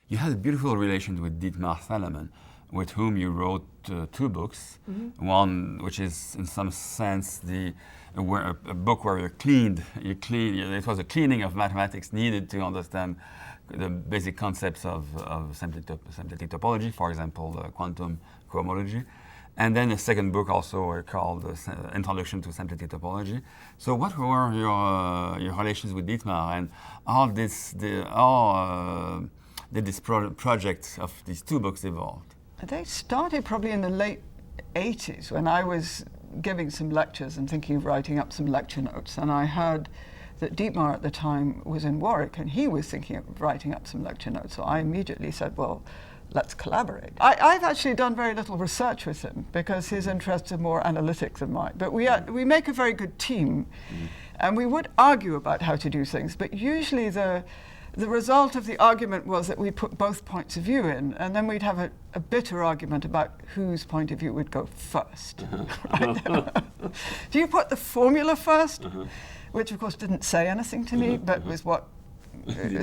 you had a beautiful relation with Dietmar Salamon, with whom you wrote 2 books. One, which is in some sense a book where it was a cleaning of mathematics needed to understand the basic concepts of symplectic topology, for example, quantum cohomology. And then a second book also called Introduction to Symplectic Topology. So what were your relations with Dietmar, and how did this project of these 2 books evolve? They started probably in the late 80s when I was giving some lectures and thinking of writing up some lecture notes. And I heard that Dietmar at the time was in Warwick and he was thinking of writing up some lecture notes. So I immediately said, well, let's collaborate. I've actually done very little research with him because his interests are more analytic than mine. But we make a very good team, and we would argue about how to do things. But usually the result of the argument was that we put both points of view in, and then we'd have a bitter argument about whose point of view would go first. Right? Do you put the formula first, which of course didn't say anything to me, but was what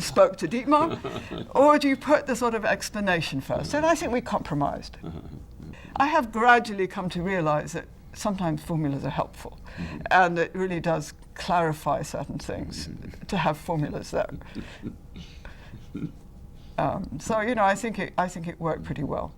spoke to Dietmar, or do you put the sort of explanation first? And I think we compromised. I have gradually come to realize that sometimes formulas are helpful, and it really does clarify certain things to have formulas there. So I think it worked pretty well.